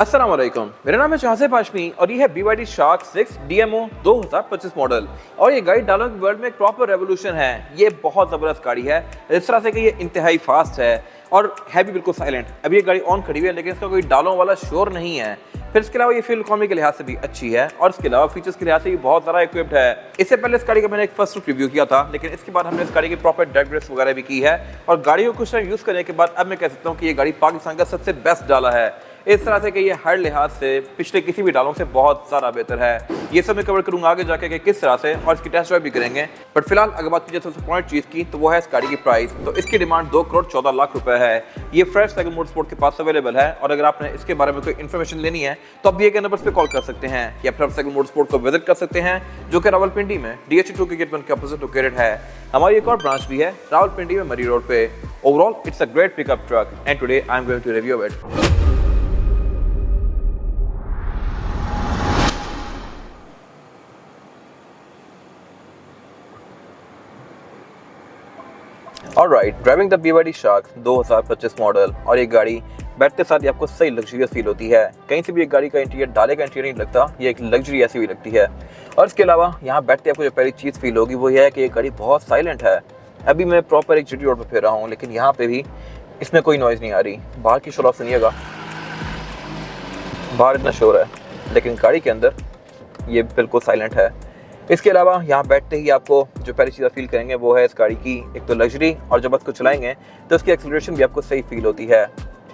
अस्सलाम वालेकुम, मेरा नाम है शाहज़ेब हाशमी और ये है BYD शार्क 6 DMO 2025 मॉडल। और ये गाड़ी डालों की वर्ल्ड में एक प्रॉपर रेवोल्यूशन है। ये बहुत ज़बरदस्त गाड़ी है, इस तरह से कि ये इंतहाई फास्ट है और है भी बिल्कुल साइलेंट। अभी ये गाड़ी ऑन खड़ी हुई है लेकिन इसका कोई डालों वाला शोर नहीं है। फिर इसके अलावा ये फ्यूल इकोनॉमी के लिहाज से भी अच्छी है और इसके अलावा फीचर्स के लिहाज से भी बहुत ज़्यादा इक्विप्ड है। इससे पहले इस गाड़ी का मैंने एक फर्स्ट लुक रिव्यू किया था, लेकिन इसके बाद हमने इस गाड़ी की प्रॉपर ड्राइव रेस वगैरह भी की है और गाड़ी को कुछ टाइम यूज़ करने के बाद अब मैं कह सकता हूँ कि ये गाड़ी पाकिस्तान का सबसे बेस्ट डाला है। इस तरह से कि ये हर लिहाज से पिछले किसी भी डालों से बहुत ज़्यादा बेहतर है। ये सब मैं कवर करूंगा आगे जाके कि किस तरह से, और इसकी टेस्ट ड्राइव भी करेंगे। बट फिलहाल अगर बात की जाए सबसे पॉइंट चीज़ की तो वो है इस गाड़ी की प्राइस। तो इसकी डिमांड 2,14,00,000 रुपए है। ये फ्रेश साइकिल मोटरस्पोर्ट के पास अवेलेबल है और अगर आपने इसके बारे में कोई इन्फॉर्मेशन लेनी है तो आप दिए गए नंबर पर कॉल कर सकते हैं या फ्रेश साइकिल मोटरस्पोर्ट को विजिट कर सकते हैं, जो कि रावलपिंडी में DH2 के गेट 1 के अपोजिट लोकेटेड है। हमारी एक और ब्रांच भी है रावलपिंडी में मरी रोड पे। Overall it's a great pickup truck and today I am going to review it. Alright, driving the BYD shark 2025 model. और ये गाड़ी बैठते साथ ही आपको सही लग्जरियस फील होती है। कहीं से भी एक गाड़ी का इंटीरियर डाले का इंटीरियर नहीं लगता, ये एक लग्जरी ऐसी भी लगती है। और इसके अलावा यहाँ बैठते आपको जो पहली चीज़ फील होगी वो ये है कि ये गाड़ी बहुत साइलेंट है। अभी मैं प्रॉपर एक GT रोड पर फिर रहा हूँ लेकिन यहाँ पे भी इसमें कोई नॉइज़ नहीं आ रही। बाहर की शोर आप सुनिएगा, बाहर इतना शोर है लेकिन गाड़ी के अंदर ये बिल्कुल साइलेंट है। इसके अलावा यहाँ बैठते ही आपको जो पहली चीज़ फील करेंगे वो है इस गाड़ी की एक तो लग्जरी, और जब इसको चलाएंगे तो इसकी एक्सीलरेशन भी आपको सही फील होती है।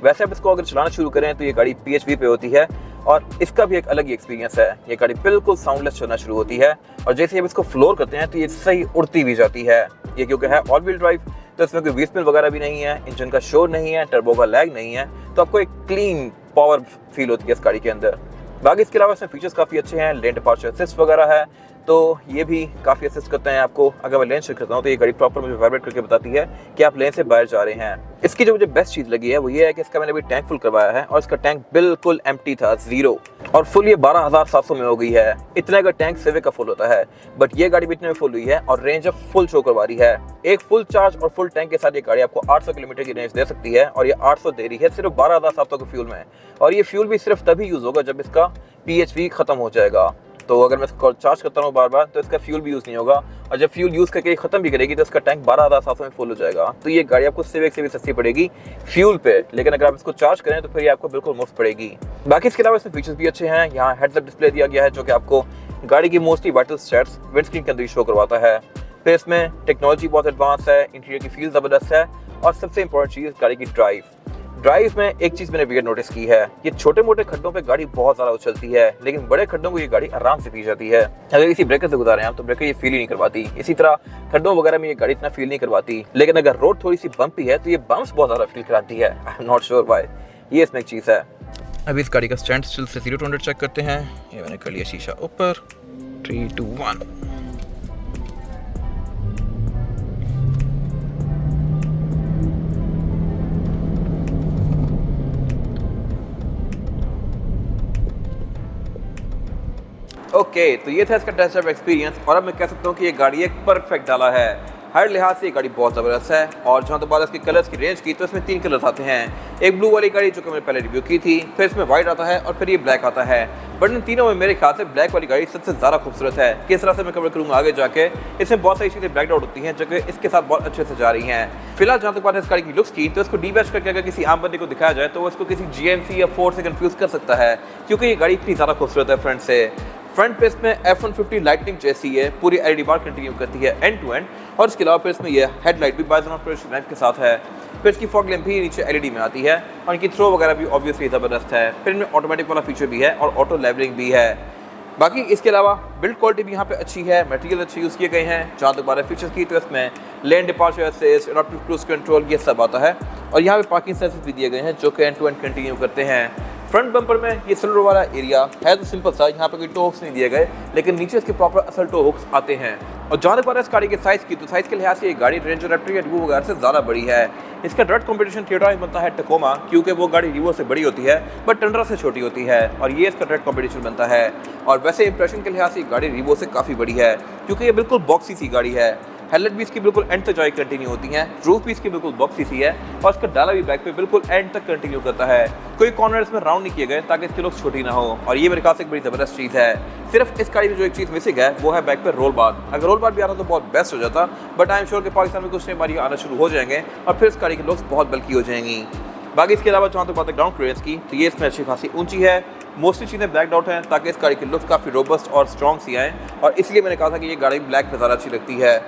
वैसे आप इसको अगर चलाना शुरू करें तो ये गाड़ी PHV पे होती है और इसका भी एक अलग ही एक्सपीरियंस है। ये गाड़ी बिल्कुल साउंडलेस चलना शुरू होती है और जैसे आप इसको फ्लोर करते हैं तो ये सही उड़ती भी जाती है। ये क्योंकि है ऑल व्हील ड्राइव तो इसमें कोई व्हील स्पिन वगैरह भी नहीं है, इंजन का शोर नहीं है, टर्बो का लैग नहीं है, तो आपको एक क्लीन पावर फील होती है इस गाड़ी के अंदर। बाकी इसके अलावा इसमें फीचर्स काफ़ी अच्छे हैं, लेन डिपार्चर असिस्ट वगैरह है तो ये भी काफ़ी असिस्ट करते हैं आपको। अगर मैं लेन चेक करता हूँ तो ये गाड़ी प्रॉपर मुझे वाइब्रेट करके बताती है कि आप लेन से बाहर जा रहे हैं। इसकी जो मुझे बेस्ट चीज़ लगी है वो ये है कि इसका मैंने अभी टैंक फुल करवाया है और इसका टैंक बिल्कुल एम्प्टी था, जीरो, और फुल ये 12,700 में हो गई है। इतना का टैंक सिविक का फुल होता है, बट ये गाड़ी भी इतने में फुल हुई है और रेंज अब फुल शो करवा रही है। एक फुल चार्ज और फुल टैंक के साथ ये गाड़ी आपको 800 किलोमीटर की रेंज दे सकती है और ये 800 दे रही है सिर्फ 12,700 के फ्यूल में। और ये फ्यूल भी सिर्फ तभी यूज़ होगा जब इसका PHV खत्म हो जाएगा। तो अगर मैं इसको चार्ज करता हूँ बार बार तो इसका फ्यूल भी यूज़ नहीं होगा, और जब फ्यूल यूज़ करके ख़त्म भी करेगी तो इसका टैंक 12,700 में फुल हो जाएगा। तो ये गाड़ी आपको सिविक से भी सस्ती पड़ेगी फ्यूल पे, लेकिन अगर आप इसको चार्ज करें तो फिर ये आपको बिल्कुल मुफ्त पड़ेगी। बाकी इसके अलावा इसमें फीचर्स भी अच्छे हैं। यहाँ हेड्स अप डिस्प्ले दिया गया है जो कि आपको गाड़ी की mostly vital stats wind screen के अंदर शो करवाता है। फिर इसमें टेक्नोलॉजी बहुत एडवांस है, इंटीरियर की फील ज़बरदस्त है और सबसे इंपॉर्टेंट चीज़ गाड़ी की ड्राइव में एक चीज़ मैंने वियर्ड नोटिस की है, ये छोटे मोटे खड्डों पे गाड़ी बहुत ज़्यादा उछलती है लेकिन बड़े खड्डों को ये गाड़ी आराम से पी जाती है। अगर इसी ब्रेकर से गुजारें आप तो ब्रेकर ये फील ही नहीं करवाती। इसी तरह खड्डों वगैरह में ये गाड़ी इतना फील नहीं करवाती, लेकिन अगर रोड थोड़ी सी बम्पी है तो ये बम्प्स बहुत ज़्यादा फील कराती है। I am not sure why, ये इसमें एक चीज़ है। अभी इस गाड़ी का stand still say 0 to 100 check करते हैं। ये मैंने कर लिया शीशा ऊपर, 3, 2, 1। ओके, तो ये था इसका टेस्ट ड्राइव एक्सपीरियंस और अब मैं कह सकता हूँ कि ये गाड़ी एक परफेक्ट डाला है। हर लिहाज से ये गाड़ी बहुत ज़बरदस्त है। और जहाँ तो बात इसके कलर्स की रेंज की तो इसमें 3 कलर्स आते हैं। एक ब्लू वाली गाड़ी जो कि मैंने पहले रिव्यू की थी, फिर इसमें वाइट आता है और फिर ये ब्लैक आता है। बट इन तीनों में मेरे ख्याल से ब्लैक वाली गाड़ी सबसे ज़्यादा खूबसूरत है। किस तरह से मैं कवर करूँगा आगे जाके। इसमें बहुत सारी चीज़ें ब्लैक आउट होती हैं जो कि इसके साथ बहुत अच्छे से जा रही हैं। फिलहाल जहाँ तक बात है इस गाड़ी की लुक्स की तो इसको डीबैच करके अगर किसी आम बंदे को दिखाया जाए तो वो इसको किसी GMC या फोर्ड से कन्फ्यूज़ कर सकता है, क्योंकि ये गाड़ी इतनी ज़्यादा खूबसूरत है फ्रंट से। फ्रंट पे इसमें F-150 लाइटनिंग जैसी है, पूरी LED बार कंटिन्यू करती है एंड टू एंड। और इसके अलावा फिर इसमें ये हेडलाइट भी बाइजोन प्रोजेक्शन लैंप के साथ है। फिर इसकी फॉग लैंप भी नीचे LED में आती है और इनकी थ्रो वगैरह भी ऑब्वियसली ज़बरदस्त है। फिर इनमें ऑटोमेटिक वाला फीचर भी है और ऑटो लेवलिंग भी है। बाकी इसके अलावा बिल्ड क्वालिटी भी यहाँ पे अच्छी है, मटेरियल अच्छे यूज़ किए गए हैं। जहाँ तक बात है फीचर्स की तो इसमें lane departure assist, adaptive cruise control, ये सब आता है। और यहाँ पे पार्किंग सेंसर्स भी दिए गए हैं जो कि एंड टू एंड कंटिन्यू करते हैं। फ्रंट बम्पर में ये सिल्वर वाला एरिया है तो सिंपल सा, यहाँ पे कोई टो हुक्स नहीं दिए गए, लेकिन नीचे इसके प्रॉपर असल टो हुक्स आते हैं। और जहाँ तक इस गाड़ी के साइज़ की तो साइज़ के लिहाज से ये गाड़ी रेंजर रैप्टर या रिवो वगैरह से ज़्यादा बड़ी है। इसका डायरेक्ट कॉम्पिटिशन थिएटर में बनता है टकोमा, क्योंकि वो गाड़ी रिवो से बड़ी होती है बट टंड्रा से छोटी होती है, और ये इसका डायरेक्ट कॉम्पिटिशन बनता है। और वैसे इंप्रेशन के लिहाज से गाड़ी रिवो से काफ़ी बड़ी है क्योंकि ये बिल्कुल बॉक्सी सी गाड़ी है। हेडलाइट भी इसकी बिल्कुल एंड तक जाके कंटिन्यू होती है, रूफ भी इसकी बिल्कुल बॉक्सी सी है और इसका डाला भी बैक पे बिल्कुल एंड तक कंटिन्यू करता है। कोई कॉर्नर इसमें राउंड नहीं किए गए ताकि इसकी लुक छोटी ना हो, और ये मेरे ख्याल से एक बड़ी जबरदस्त चीज़ है। सिर्फ इस गाड़ी में जो एक चीज़ मिसिंग है वो है बैक पे रोल बार। अगर रोल बार भी आता तो बहुत बेस्ट हो जाता, बट आई एम श्योर कि पाकिस्तान में कुछ टाइम बाद ये आना शुरू हो जाएंगे और फिर इस गाड़ी की लुक्स बहुत बल्कि हो जाएंगी। बाकी इसके अलावा जहाँ तक बात है ग्राउंड क्लियरेंस की, तो ये इसमें अच्छी खासी ऊंची है। मोस्टली चीज़ें ब्लैक आउट हैं ताकि इस गाड़ी की लुक्स काफ़ी रोबस्ट और स्ट्रॉन्ग सी आएँ, और इसलिए मैंने कहा था कि ये गाड़ी ब्लैक में ज़्यादा अच्छी लगती है।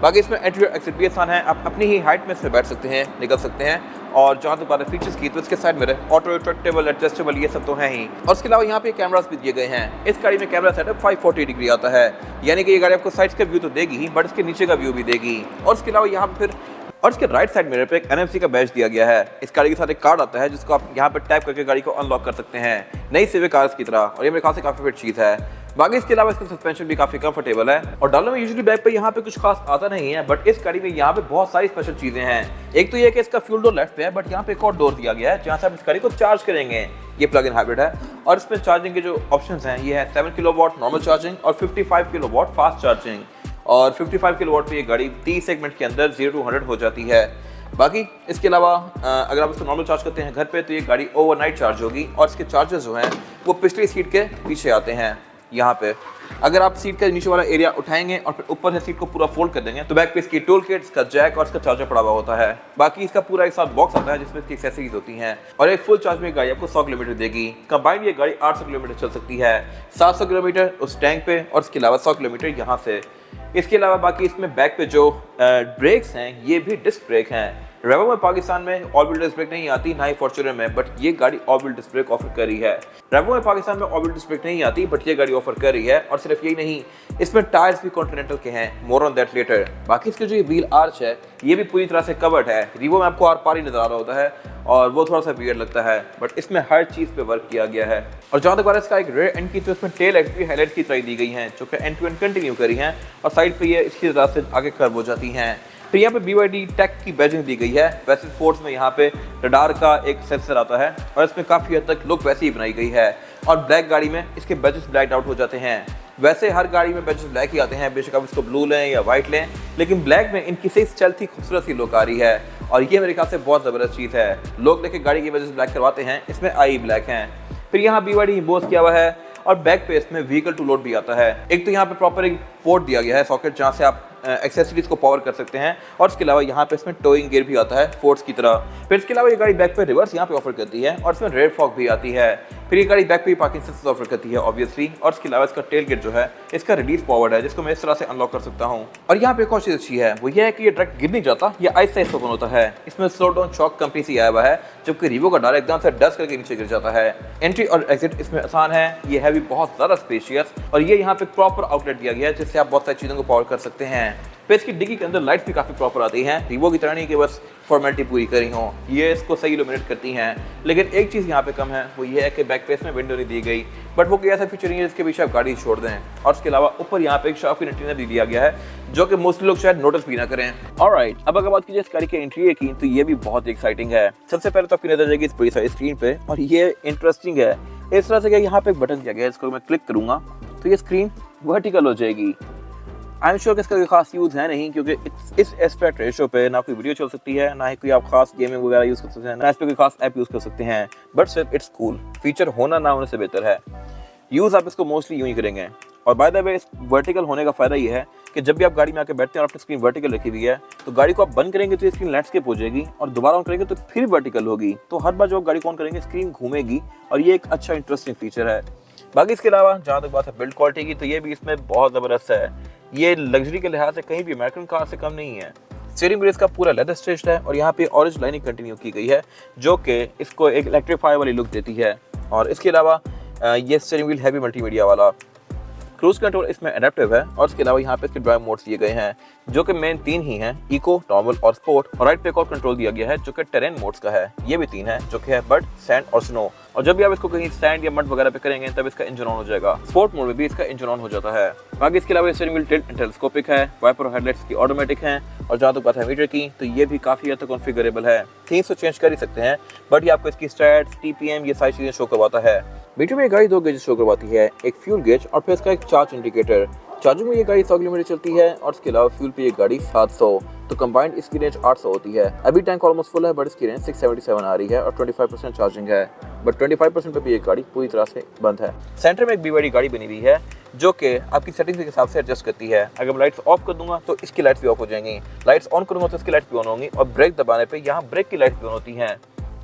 बाकी इसमें एंट्री और एग्जिट भी आसान है, आप अपनी ही हाइट में इसमें बैठ सकते हैं, निकल सकते हैं। और जहाँ तक बात है फीचर्स की, तो इसके साइड में ऑटो रिट्रैक्टेबल, एडजस्टेबल, ये सब तो हैं ही। और इसके अलावा यहाँ पे कैमरास भी दिए गए हैं। इस गाड़ी में कैमरा सेटअप 540 डिग्री आता है, यानी कि ये गाड़ी आपको साइड्स का व्यू तो देगी ही, बट इसके नीचे का व्यू भी देगी। और इसके अलावा यहाँ पर और इसके राइट साइड मिरर पे एक NFC का बैज दिया गया है। इस गाड़ी के साथ एक कार्ड आता है जिसको आप यहाँ पे टैप करके गाड़ी को अनलॉक कर सकते हैं, नई सिविक कार्स की तरह, और ये मेरे ख्याल से काफ़ी फिट चीज़ है। बाकी इसके अलावा इसका सस्पेंशन भी काफ़ी कंफर्टेबल है, और डालो में यूजुअली बैक पे यहाँ पे कुछ खास आता नहीं है, बट इस गाड़ी में यहाँ पे बहुत सारी स्पेशल चीज़ें हैं। एक तो ये कि इसका फ्यूल डोर लेफ्ट पे है, बट यहाँ पे एक और डोर दिया गया है जहाँ से आप इस गाड़ी को चार्ज करेंगे। ये प्लग इन हाइब्रिड है, और इसमें चार्जिंग के जो ऑप्शन हैं ये है 7 किलोवाट नॉर्मल चार्जिंग और 55 किलोवाट फास्ट चार्जिंग। और 55 किलोवाट पे ये गाड़ी 30 सेगमेंट के अंदर 0 to 100 हो जाती है। बाकी इसके अलावा अगर आप इसको नॉर्मल चार्ज करते हैं घर पे, तो ये गाड़ी ओवरनाइट चार्ज होगी, और इसके चार्जर्स जो हैं वो पिछली सीट के पीछे आते हैं यहाँ पे। अगर आप सीट का नीचे वाला एरिया उठाएंगे और फिर ऊपर से सीट को पूरा फोल्ड कर देंगे तो बैक पे इसकी टूल किट, इसका जैक और इसका चार्जर पड़ा हुआ होता है। बाकी इसका पूरा एक साथ बॉक्स आता है जिसमें इसकी एक्सेसरीज होती हैं, और एक फुल चार्ज में गाड़ी आपको 100 किलोमीटर देगी। कंबाइंड ये गाड़ी 800 किलोमीटर चल सकती है, 700 किलोमीटर उस टैंक पे और इसके अलावा 100 किलोमीटर यहाँ से। इसके अलावा बाकी इसमें बैक पे जो ब्रेक्स हैं ये भी डिस्क ब्रेक हैं। रेवो में पाकिस्तान में ऑल व्हील डिस्क ब्रेक नहीं आती, ना ही फॉर्च्यूनर में, बट ये गाड़ी all wheel disc brake offer कर रही है। रेवो में पाकिस्तान में ऑल व्हील डिस्क ब्रेक नहीं आती, बट ये गाड़ी ऑफर कर रही है। और सिर्फ यही नहीं, इसमें टायर्स भी कॉन्टिनेंटल के हैं, मोर ऑन दैट लेटर। बाकी इसके जो ये व्हील आर्च है ये भी पूरी तरह से कवर्ड है। रिवो में आपको आर पार ही नजर आ रहा होता है और वो थोड़ा सा वियर्ड लगता है, बट इसमें हर चीज़ पे वर्क किया गया है। और जहाँ तक बात है इसका एक रेयर एंड की, तो इसमें टेल लाइट भी हाईलाइट की तरह दी गई हैं जो कि एंड टू एंड कंटिन्यू करी हैं, और साइड पे ये इसकी तरह से आगे कर्व हो जाती हैं। फिर यहाँ पे BYD टेक की बैजिंग दी गई है। वैसे फोर्स में यहाँ पे रडार का एक सेंसर आता है, और इसमें काफ़ी हद तक लुक वैसे ही बनाई गई है। और ब्लैक गाड़ी में इसके बैजेस ब्लैक आउट हो जाते हैं। वैसे हर गाड़ी में बैजेस ब्लैक ही आते हैं, बेशक आप इसको ब्लू लें या वाइट लें, लेकिन ब्लैक में इनकी सही चलती खूबसूरत सी लुक आ रही है, और ये मेरे ख्याल से बहुत ज़बरदस्त चीज़ है। लोग लेके गाड़ी की बैजेस ब्लैक करवाते हैं, इसमें आई ब्लैक हैं। फिर यहाँ BYD बोस किया हुआ है, और बैक पे इसमें व्हीकल टू लोड भी आता है। एक तो यहाँ पे प्रॉपर एक पोर्ट दिया गया है, सॉकेट, जहाँ से आप एक्सेसरीज को पावर कर सकते हैं, और इसके अलावा यहाँ पे इसमें टोइंग गियर भी आता है फोर्स की तरह। फिर इसके अलावा ये गाड़ी बैक पे रिवर्स यहाँ पे ऑफर करती है, और इसमें रेयर फॉग भी आती है। फिर ये गाड़ी बैक पे पार्किंग सेंसर ऑफर करती है ऑब्वियसली, और इसके अलावा इसका टेल गेट जो है इसका रिलीज फॉरवर्ड है, जिसको मैं इस तरह से अनलॉक कर सकता हूँ। और यहाँ पे एक और चीज़ अच्छी है, वो ये है कि ये ट्रक गिर नहीं जाता, ये आइस साइज ओपन होता है। इसमें स्लो डाउन शॉक कंपनी से आया हुआ है, जबकि रिवो का डाला एकदम से डस्ट करके नीचे गिर जाता है। एंट्री और एग्जिट इसमें आसान है, ये है भी बहुत ज़्यादा स्पेशियस, और ये यहाँ पे प्रॉपर आउटलेट दिया गया है जिससे आप बहुत सारी चीज़ों को पावर कर सकते हैं। फिर इसकी डिग्गी के अंदर लाइट्स भी काफ़ी प्रॉपर आती हैं, रिवो की तरह नहीं कि बस फॉर्मेलिटी पूरी करी हो, ये इसको सही इल्यूमिनेट करती हैं। लेकिन एक चीज़ यहाँ पे कम है, वो ये है कि बैक पे इसमें विंडो नहीं दी गई, बट वो कोई ऐसा फीचर नहीं है जिसके पीछे आप गाड़ी छोड़ दें। और उसके अलावा ऊपर यहाँ पे एक शार्क इंटीरियर भी दिया गया है, जो कि मोस्टली लोग शायद नोटिस भी ना करें। ऑलराइट, अब अगर बात कीजिए इस गाड़ी के इंटीरियर की, तो ये भी बहुत एक्साइटिंग है। सबसे पहले तो आपकी नजर जाएगी इस बड़ी सारी स्क्रीन पे, और ये इंटरेस्टिंग है इस तरह से कि यहाँ पे एक बटन दिया गया है, इसको मैं क्लिक करूंगा तो ये स्क्रीन वर्टिकल हो जाएगी। आई एम श्योर कि इसका कोई खास यूज़ है नहीं, क्योंकि इस एस्पेक्ट रेशो पे ना कोई वीडियो चल सकती है, ना ही कोई आप खास गेमिंग वगैरह यूज़ कर सकते हैं, ना इस पर कोई खास ऐप यूज़ कर सकते हैं, बट सिर्फ इट्स कूल। फीचर होना ना होने से बेहतर है। यूज़ आप इसको मोस्टली यूँ ही करेंगे। और बाय द वे, इस वर्टिकल होने का फ़ायदा ये है कि जब भी आप गाड़ी में आके बैठते हैं और अपनी स्क्रीन वर्टिकल रखी हुई है, तो गाड़ी को आप बंद करेंगे तो ये स्क्रीन लैंडस्केप हो जाएगी, और दोबारा ऑन करेंगे तो फिर वर्टिकल होगी। तो हर बार जब आप गाड़ी को ऑन करेंगे स्क्रीन घूमेगी, और ये एक अच्छा इंटरेस्टिंग फीचर है। बाकी इसके अलावा जहाँ तक बात है बिल्ड क्वालिटी की, तो ये भी इसमें बहुत ज़बरदस्त है। ये लग्जरी के लिहाज से कहीं भी अमेरिकन कार से कम नहीं है। स्टीयरिंग व्हील इसका पूरा लेदर स्ट्रेच्ड है, और यहाँ पे ऑरेंज लाइनिंग कंटिन्यू की गई है, जो कि इसको एक इलेक्ट्रीफाई वाली लुक देती है। और इसके अलावा ये स्टीयरिंग व्हील हैवी मल्टीमीडिया वाला। क्रूज कंट्रोल इसमें एडेप्टिव है, और इसके अलावा यहाँ पे इसके ड्राइव मोड्स दिए गए हैं, जो कि मेन 3 ही हैं, इको, नॉर्मल और स्पोर्ट। और राइट पे एक और कंट्रोल दिया गया है जो कि टेरेन मोड्स का है, ये भी 3 है, जो कि है बड, सैंड और स्नो। और जब भी आप इसको कहीं सैंड या मड वगैरह पे करेंगे तब इसका इंजन ऑन हो जाएगा। स्पोर्ट मोड में भी इसका इंजन ऑन हो जाता है। बाकी इसके अलावा steering wheel tilt and telescopic है, वाइपर और हेडलाइट्स की ऑटोमेटिक हैं, और जहाँ तक बात है मीटर की, तो ये भी काफ़ी हद तक कॉन्फ़िगरेबल है। थीम्स तो चेंज कर ही सकते हैं, बट ये आपको इसकी स्टैट्स, TPM ये सारी चीज़ें शो करवाता है। मीटर में गाड़ी 2 गेज शो करवाती है, एक फ्यूल गेज और फिर इसका एक चार्ज इंडिकेटर। चार्जिंग में ये गाड़ी 100 किलोमीटर चलती है और इसके अलावा फ्यूल पे ये गाड़ी 700, तो कंबाइंड इसकी रेंज 800 होती है। अभी टैंक ऑलमोस्ट फुल है बट इसकी रेंज 677 आ रही है और 25% चार्जिंग है, बट 25% पे भी ये गाड़ी पूरी तरह से बंद है। सेंटर में एक BYD गाड़ी बनी हुई है जो कि आपकी सेटिंग्स के हिसाब से एडजस्ट करती है। अगर मैं लाइट्स ऑफ कर दूंगा तो इसकी लाइट्स भी ऑफ हो जाएंगी, लाइट्स ऑन करूंगा तो इसकी लाइट्स भी ऑन होंगी और ब्रेक दबाने पे यहाँ ब्रेक की लाइट्स भी ऑन होती हैं।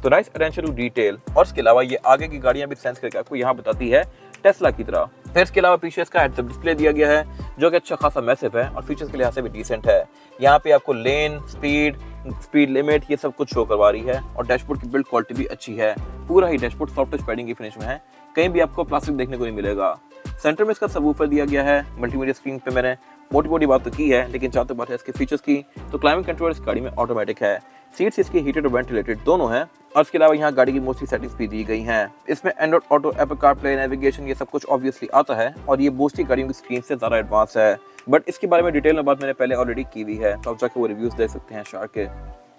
तो नाइस अटेंशन टू डिटेल। और इसके अलावा ये आगे की गाड़ियां भी सेंस करके आपको यहाँ बताती है टेस्ला की तरह। फिर इसके अलावा पीछे इसका हेड्स अप डिस्प्ले दिया गया है जो कि अच्छा खासा मैसिव है और फीचर्स के लिहाज से भी डिसेंट है। यहाँ पे आपको लेन, स्पीड लिमिट ये सब कुछ शो करवा रही है और डैशबोर्ड की बिल्ड क्वालिटी भी अच्छी है। पूरा ही डैशबोर्ड सॉफ्ट टच पैडिंग की फिनिश में है, कहीं भी आपको प्लास्टिक देखने को नहीं मिलेगा। सेंटर में इसका सबवूफर दिया गया है। मल्टीमीडिया स्क्रीन पे मैंने मोटी बात तो की है, लेकिन जहाँ तक बात है इसके फीचर्स की तो क्लाइमेट कंट्रोल इस गाड़ी में ऑटोमेटिक है। सीट्स इसकी हीटेड और वेंटिलेटेड दोनों हैं और इसके अलावा यहाँ गाड़ी की मोस्टली सेटिंग्स भी दी गई हैं। इसमें Android auto, Apple CarPlay, navigation ये सब कुछ ऑब्वियसली आता है और ये मोस्टली गाड़ियों की स्क्रीन से ज़्यादा एडवांस है, बट इसके बारे में डिटेल में बात मैंने पहले ऑलरेडी की हुई है, तो आप जाके वो रिव्यूज़ देख सकते हैं शार्क के।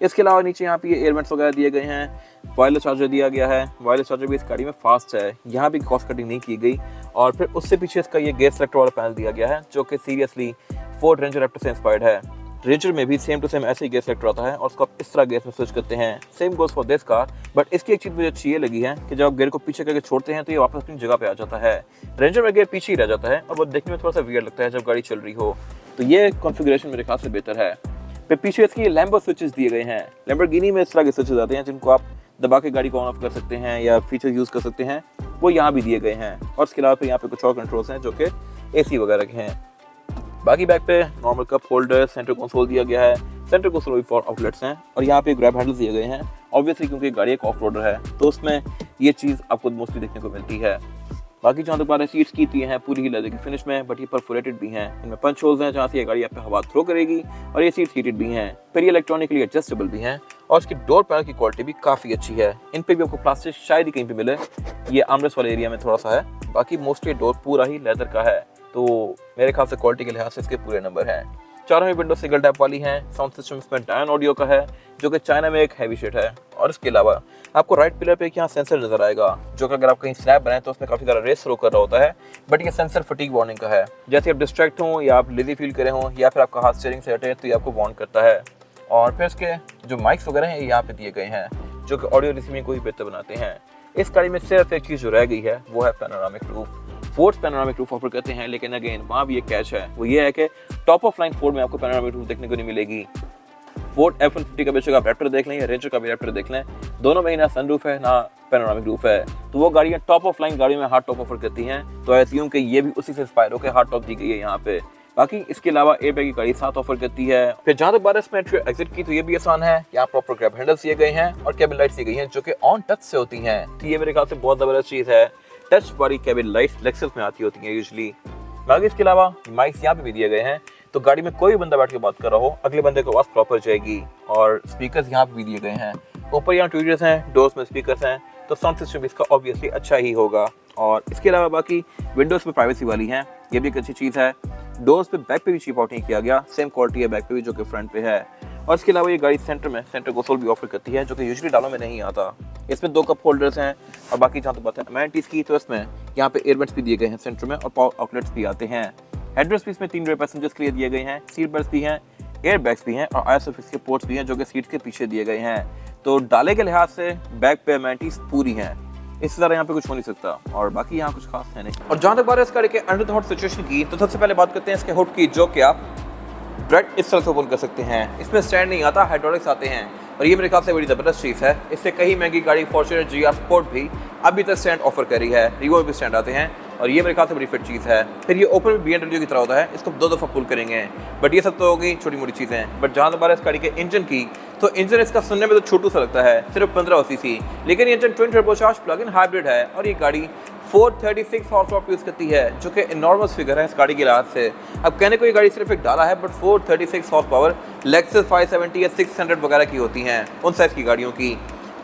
इसके अलावा नीचे यहाँ पे ये एयरवेंट्स वगैरह दिए गए हैं, वायरलेस चार्जर दिया गया है। वायरलेस चार्जर भी इस गाड़ी में फास्ट है, यहाँ भी कॉस्ट कटिंग नहीं की गई। और फिर उससे पीछे इसका ये गैस सेलेक्टर वाला पैनल दिया गया है जो कि सीरियसली फोर्ड रेंजर रैप्टर से इंस्पायर्ड है। रेंजर में भी सेम टू सेम ऐसे ही गैस सेलेक्टर आता है और उसको आप इस तरह गैस में स्विच करते हैं। Same goes for this car, but इसकी एक चीज़ मुझे अच्छी ये लगी है कि जब आप गियर को पीछे करके छोड़ते हैं तो ये वापस अपनी जगह पे आ जाता है। रेंजर में गियर पीछे ही रह जाता है और वो देखने में थोड़ा सा वियर्ड लगता है जब गाड़ी चल रही हो, तो ये कॉन्फ़िगरेशन मेरे ख्याल से बेहतर है। फिर पीछे इसकी लैम्बो स्विचेस दिए गए हैं। लैम्बोर्गिनी में इस तरह के स्विचेस आते हैं जिनको आप दबा के गाड़ी को ऑन ऑफ कर सकते हैं या फीचर यूज़ कर सकते हैं, वो यहाँ भी दिए गए हैं। और इसके अलावा फिर यहाँ पे कुछ और कंट्रोल्स हैं जो कि AC वगैरह के हैं। बाकी बैक पे normal cup holder, centre console दिया गया है। सेंटर कंसोल भी 4 आउटलेट्स हैं और यहाँ पे ग्रैब हैंडल्स दिए गए हैं, ऑब्वियसली क्योंकि गाड़ी एक ऑफ रोडर है तो उसमें ये चीज़ आपको मोस्टली देखने को मिलती है। बाकी जहाँ तक बात है सीट्स की हैं पूरी ही लेदर की फिनिश में, बट ये परफोरेटेड भी हैं। इनमें पंच होल्स हैं जहाँ से ये गाड़ी आप पे हवा थ्रो करेगी और ये सीट्स हीटेड भी हैं। फिर ये इलेक्ट्रॉनिकली एडजस्टेबल भी हैं और इसकी डोर पैनल की क्वालिटी भी काफ़ी अच्छी है। इन पे भी आपको प्लास्टिक शायद ही कहीं पे मिले, ये आर्मरेस्ट वाले एरिया में थोड़ा सा है, बाकी मोस्टली डोर पूरा ही लेदर का है, तो मेरे ख्याल से क्वालिटी के लिहाज से इसके पूरे नंबर हैं। चारों ही विंडो सिंगल टैप वाली हैं। साउंड सिस्टम इसमें डायन ऑडियो का है जो कि चाइना में एक हैवी शिट है। और इसके अलावा आपको राइट पिलर पे यहाँ सेंसर नजर आएगा जो कि अगर आप कहीं स्नैप बनाए तो उसमें काफ़ी ज़्यादा रेस थ्रो कर रहा होता है, बट ये सेंसर फटीग वार्निंग का है। जैसे आप डिस्ट्रैक्ट हों या आप लेजी फील करें हों या फिर आपका हाथ स्टीयरिंग से हटे तो ये आपको वार्न करता है। और फिर इसके जो माइक्स वगैरह हैं ये यहाँ पे दिए गए हैं जो कि ऑडियो रिसीविंग को ही बेहतर बनाते हैं। इस गाड़ी में सिर्फ एक चीज़ जो रह गई है वो है panoramic roof. Ford panoramic roof offer करते हैं, लेकिन अगेन वहाँ भी एक कैच है, वो ये है कि टॉप ऑफ लाइन फोर्ड में आपको पैनोरामिक रूफ देखने को नहीं मिलेगी। फोर्ड F-150 का बेशक आप रैप्टर देख लें या रेंजर का भी रैप्टर देख लें, दोनों में ही ना सनरूफ है ना पैनोरामिक रूफ है, तो वो गाड़ियाँ टॉप ऑफ लाइन गाड़ियों में हार्ड टॉप ऑफर करती हैं, तो आई अस्यूम कि ये भी उसी से इंस्पायर होकर हार्ड टॉप दी गई है यहाँ पे। बाकी इसके अलावा एयरबैग की गाड़ी 7 ऑफर करती है। फिर जहाँ तक 12 में एंट्री एग्जिट की तो ये भी आसान है, यहाँ प्रॉपर ग्रैब हैंडल्स दिए गए हैं और केबिन लाइट्स दी गई हैं जो कि ऑन टच से होती हैं, तो ये मेरे ख्याल से बहुत ज़बरदस्त चीज़ है। टच वाली केबिन लाइट्स लेक्सस में आती होती हैं यूजुअली। बाकी इसके अलावा माइक्स यहाँ पे भी दिए गए हैं, तो गाड़ी में कोई बंदा बैठ के बात कर रहा हो अगले बंदे को आवाज़ प्रॉपर जाएगी। और स्पीकर्स यहाँ पे भी दिए गए हैं, ऊपर यहाँ ट्यूटर्स हैं, डोर्स में स्पीकर्स हैं, तो साउंड सिस्टम भी इसका ऑब्वियसली अच्छा ही होगा। और इसके अलावा बाकी विंडोज़ में प्राइवेसी वाली हैं, ये भी एक अच्छी चीज़ है। डोर्स पे बैक पे भी चिप आउट नहीं किया गया, सेम क्वालिटी है बैक पे भी जो कि फ्रंट पे है। और इसके अलावा ये गाड़ी सेंटर में सेंटर कंसोल भी ऑफर करती है जो कि यूजुअली डालों में नहीं आता। इसमें 2 कप होल्डर्स हैं और बाकी जहाँ तो बात है अमेनिटीज़ की, तो इसमें यहाँ पे एयरवेंट्स भी दिए गए हैं सेंटर में और पावर आउटलेट्स भी आते हैं। हेडरेस्ट भी इसमें 3 रेयर पैसेंजर्स के लिए दिए गए हैं, सीट बेल्ट्स भी हैं, एयर बैग्स भी हैं और आईएसओफिक्स के पोर्ट्स भी हैं जो कि सीट्स के पीछे दिए गए हैं। तो डाले के लिहाज से बैक पे अमेनिटीज़ पूरी हैं, इससे ज़्यादा यहाँ पे कुछ हो नहीं सकता और बाकी यहाँ कुछ खास है नहीं। और जहाँ तक बात है इस गाड़ी के अंडर द हुड सिचुएशन की, तो सबसे पहले बात करते हैं इसके हुड की, जो कि आप ब्रेड इस तरह से ओपन कर सकते हैं। इसमें स्टैंड नहीं आता, हाइड्रोलिक्स आते हैं और ये मेरे ख्याल से बड़ी ज़बरदस्त चीज़ है। इससे कहीं महंगी गाड़ी फॉर्च्यूनर GR स्पोर्ट भी अभी तक स्टैंड ऑफर कर रही है, रिवो भी स्टैंड आते हैं और ये मेरे ख्याल से बड़ी फिट चीज़ है। फिर ये ओपन में BMW की तरह होता है, इसको 2 दफ़ा पुल करेंगे, बट ये सब तो होगी छोटी मोटी चीज़ें। बट जहाँ तक इस गाड़ी के इंजन की, तो इंजन इसका सुनने में तो छोटू सा लगता है, सिर्फ 15 cc, लेकिन ये engine twin turbocharge plug in hybrid है और ये गाड़ी 436 हॉर्स पावर यूज़ करती है जो कि इनॉर्मस फिगर है इस गाड़ी के लिहाज से। अब कहने को ये गाड़ी सिर्फ एक डाला है, बट 436 हॉर्स पावर लेक्सस 570 या 600 वगैरह की होती हैं उन साइज़ की गाड़ियों की,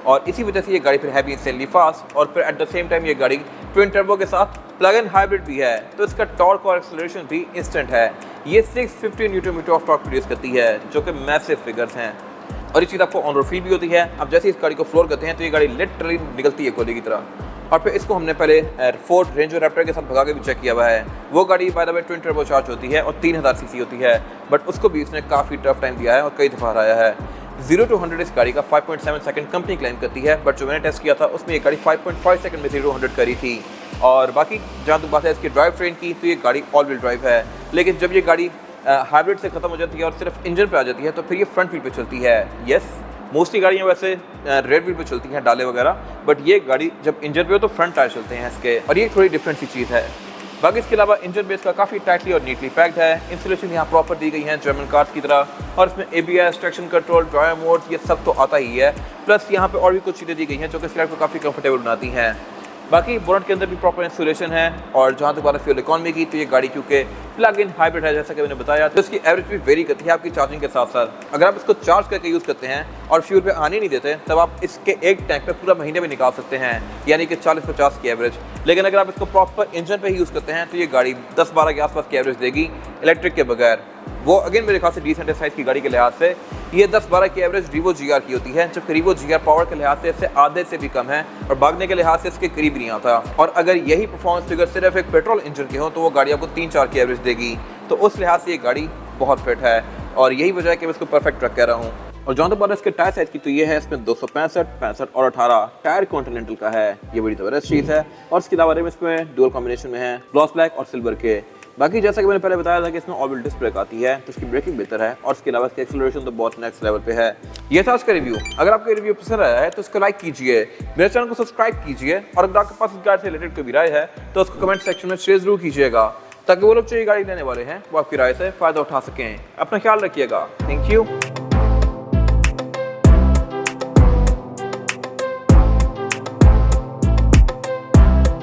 और इसी वजह से ये गाड़ी फिर हैवी इंसेंटली फास्ट और फिर एट द सेम टाइम ये गाड़ी ट्विन टर्बो के साथ प्लग इन हाइब्रिड भी है, तो इसका टॉर्क और एक्सेलरेशन भी इंस्टेंट है। ये 650 newton metre of torque produce करती है जो कि मैसिव फिगर्स हैं और ये चीज़ आपको ऑन रोड फील भी होती है। अब जैसे इस गाड़ी को फ्लोर करते हैं तो ये गाड़ी लिटरली निकलती है कोयले की तरह। और फिर इसको हमने पहले फोर्ड रेंज रैप्टर के साथ भगा के भी चेक किया हुआ है। वो गाड़ी by the way twin turbo charge होती है और 3000 सीसी होती है, बट उसको भी इसने काफ़ी टफ टाइम दिया है और कई दफ़ा हराया है। 0 to 100 इस गाड़ी का 5.7 सेकंड कंपनी क्लेम करती है, बट जो मैंने टेस्ट किया था उसमें ये गाड़ी 5.5 सेकंड में 0 to 100 करी थी। और बाकी जहाँ तक बात है इसकी ड्राइव ट्रेन की, तो ये गाड़ी ऑल व्हील ड्राइव है, लेकिन जब ये गाड़ी हाइब्रिड से ख़त्म हो जाती है और सिर्फ इंजन पे आ जाती है तो फिर ये फ्रंट व्हील पे चलती है। यस, मोस्टली गाड़ियाँ वैसे रेड व्हील पे चलती हैं, डाले वगैरह, बट ये गाड़ी जब इंजन पे हो तो फ्रंट टायर चलते हैं इसके, और ये थोड़ी डिफरेंट सी चीज़ है। बाकी इसके अलावा इंजन बेस का काफ़ी टाइटली और नीटली पैक्ड है। इंस्टॉलेशन यहाँ प्रॉपर दी गई है जर्मन कार्स की तरह, और इसमें ABS, traction control, drive mode, ये सब तो आता ही है। प्लस यहाँ पे और भी कुछ चीज़ें दी गई हैं जो कि इस गाड़ी को काफ़ी कंफर्टेबल बनाती हैं। बाकी बोनट के अंदर भी प्रॉपर इंस्टॉलेशन है। और जहाँ तक बात है फ्यूल इकॉनमी की, तो ये गाड़ी क्योंकि प्लग इन हाइब्रिड है जैसा कि मैंने बताया, तो इसकी एवरेज भी वेरी करती है आपकी चार्जिंग के साथ साथ। अगर आप इसको चार्ज करके यूज़ करते हैं और फ्यूल पे आने नहीं देते, तब आप इसके एक टैंक पे पूरा महीने में निकाल सकते हैं, यानी कि 40-50 की एवरेज। लेकिन अगर आप इसको प्रॉपर इंजन पे ही यूज़ करते हैं तो ये गाड़ी 10-12 के आसपास की एवरेज देगी इलेक्ट्रिक के बगैर। वो अगेन मेरे ख्याल से डिसेंट साइज की गाड़ी के लिहाज से ये 10-12 की एवरेज रीवो GR की होती है, जबकि रीवो GR पावर के लिहाज से इससे आधे से भी कम है और भागने के लिहाज से इसके करीब नहीं आता। और अगर यही परफॉर्मेंस फिगर सिर्फ एक पेट्रोल इंजन के हो तो वो गाड़ी आपको 3-4 की एवरेज देगी। तो उस लिहाज से ये गाड़ी बहुत फिट है, और यही वजह है कि मैं इसको परफेक्ट ट्रक कह रहा हूँ। और जहाँ तक बात है इसके टायर साइज की, तो ये है इसमें 265, 65 और 18 टायर कॉन्टिनेंटल का है। ये बड़ी ज़बरदस्त चीज़ है। और इसके अलावा इसमें डुअल कॉम्बिनेशन में है, ग्लॉस ब्लैक और सिल्वर के। बाकी जैसा कि मैंने पहले बताया था कि इसमें ऑल व्हील डिस्क ब्रेक आती है, तो इसकी ब्रेकिंग बेहतर है, और इसके अलावा इसकी एक्सेलरेशन तो बहुत नेक्स्ट लेवल पे है। ये था आज का रिव्यू। अगर आपको रिव्यू पसंद आया है तो इसको लाइक कीजिए, मेरे चैनल को सब्सक्राइब कीजिए, और अगर आपके पास इस गाड़ी से रिलेटेड कोई भी राय है तो उसको कमेंट सेक्शन में शेयर जरूर कीजिएगा, ताकि वो लोग जो ये गाड़ी लेने वाले हैं वो आपकी राय से फ़ायदा उठा सकें। अपना ख्याल रखिएगा। Thank you.